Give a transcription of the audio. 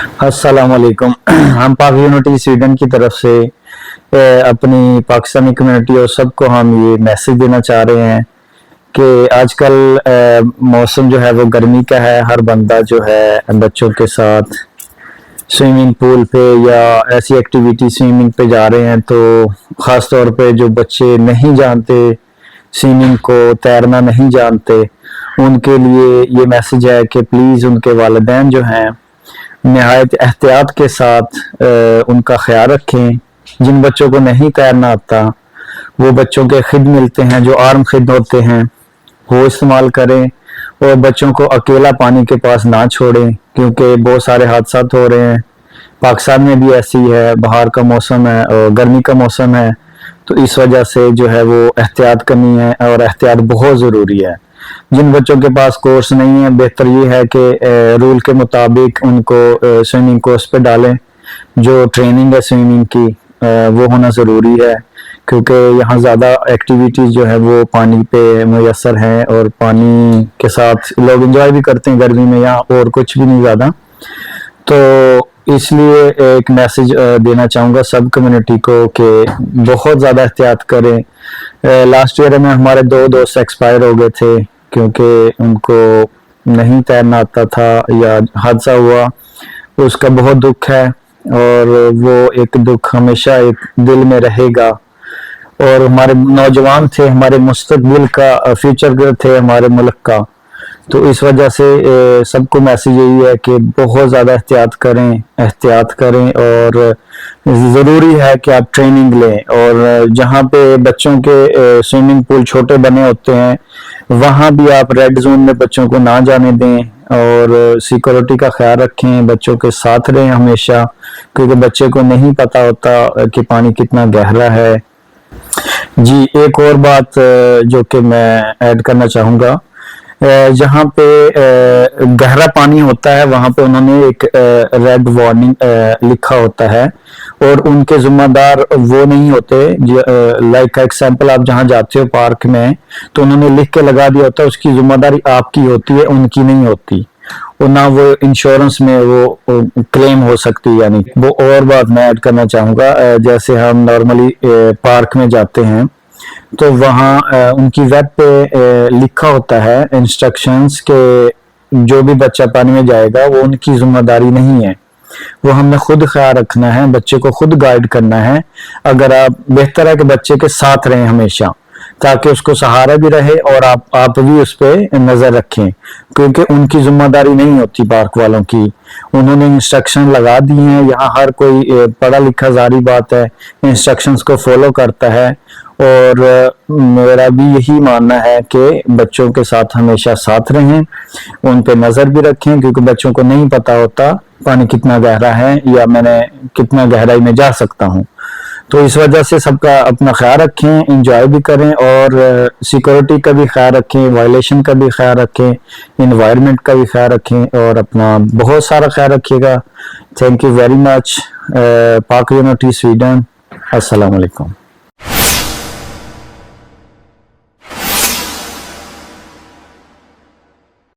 अस्सलाम वालेकुम। हम पाक यूनिटी स्वीडन की तरफ से अपनी पाकिस्तानी कम्युनिटी और सबको हम ये मैसेज देना चाह रहे हैं कि आजकल मौसम जो है वो गर्मी का है। हर बंदा जो है बच्चों के साथ स्विमिंग पूल पे या ऐसी एक्टिविटी स्विमिंग पे जा रहे हैं, तो ख़ास तौर पे जो बच्चे नहीं जानते स्विमिंग को, तैरना नहीं जानते, उनके लिए ये मैसेज है कि प्लीज़ उनके वालिदैन जो हैं निहायत एहतियात के साथ उनका ख्याल रखें। जिन बच्चों को नहीं तैरना आता वो बच्चों के खिद मिलते हैं, जो आर्म खिद होते हैं, वो इस्तेमाल करें और बच्चों को अकेला पानी के पास ना छोड़ें, क्योंकि बहुत सारे हादसा हो रहे हैं। पाकिस्तान में भी ऐसी है, बाहर का मौसम है और गर्मी का मौसम है, तो इस वजह से जो है वो एहतियात करनी है और एहतियात बहुत ज़रूरी है। जिन बच्चों के पास कोर्स नहीं है, बेहतर ये है कि रूल के मुताबिक उनको स्विमिंग कोर्स पे डालें। जो ट्रेनिंग है स्विमिंग की वो होना ज़रूरी है, क्योंकि यहाँ ज़्यादा एक्टिविटीज़ जो है वो पानी पे मुयसर हैं और पानी के साथ लोग एंजॉय भी करते हैं गर्मी में, यहाँ और कुछ भी नहीं ज़्यादा। तो इसलिए एक मैसेज देना चाहूँगा सब कम्युनिटी को कि बहुत ज़्यादा एहतियात करें। लास्ट ईयर में हमारे 2 दोस्त एक्सपायर हो गए थे क्योंकि उनको नहीं तैरना आता था या हादसा हुआ। उसका बहुत दुख है और वो एक दुख हमेशा एक दिल में रहेगा। और हमारे नौजवान थे, हमारे मुस्तकबिल का फ्यूचर थे हमारे मुल्क का, तो इस वजह से सबको मैसेज यही है कि बहुत ज़्यादा एहतियात करें और ज़रूरी है कि आप ट्रेनिंग लें। और जहाँ पे बच्चों के स्विमिंग पूल छोटे बने होते हैं वहाँ भी आप रेड जोन में बच्चों को ना जाने दें और सिक्योरिटी का ख्याल रखें, बच्चों के साथ रहें हमेशा, क्योंकि बच्चे को नहीं पता होता कि पानी कितना गहरा है। जी, एक और बात जो कि मैं ऐड करना चाहूँगा, जहाँ पे गहरा पानी होता है वहाँ पे उन्होंने एक रेड वार्निंग लिखा होता है और उनके जिम्मेदार वो नहीं होते। लाइक एग्जाम्पल, आप जहाँ जाते हो पार्क में, तो उन्होंने लिख के लगा दिया होता है, उसकी जिम्मेदारी आपकी होती है, उनकी नहीं होती। और ना वो इंश्योरेंस में वो क्लेम हो सकती है। यानी वो और बात मैं ऐड करना चाहूँगा, जैसे हम नॉर्मली पार्क में जाते हैं तो वहाँ उनकी वेब पे लिखा होता है इंस्ट्रक्शंस के जो भी बच्चा पानी में जाएगा वो उनकी जिम्मेदारी नहीं है, वो हमने खुद ख्याल रखना है, बच्चे को खुद गाइड करना है। अगर आप बेहतर है कि बच्चे के साथ रहें हमेशा, ताकि उसको सहारा भी रहे और आप भी उस पर नजर रखें, क्योंकि उनकी जिम्मेदारी नहीं होती पार्क वालों की। उन्होंने इंस्ट्रक्शन लगा दिए हैं। यहाँ हर कोई पढ़ा लिखा, जारी बात है, इंस्ट्रक्शंस को फॉलो करता है। और मेरा भी यही मानना है कि बच्चों के साथ हमेशा साथ रहें, उन पे नजर भी रखें, क्योंकि बच्चों को नहीं पता होता पानी कितना गहरा है या मैंने कितना गहराई में जा सकता हूँ। तो इस वजह से सबका अपना ख्याल रखें, एंजॉय भी करें और सिक्योरिटी का भी ख्याल रखें, वायलेशन का भी ख्याल रखें, इन्वायरमेंट का भी ख्याल रखें और अपना बहुत सारा ख्याल रखिएगा। Thank you very much. पाक यूनिटी स्वीडन। अस्सलाम वालेकुम।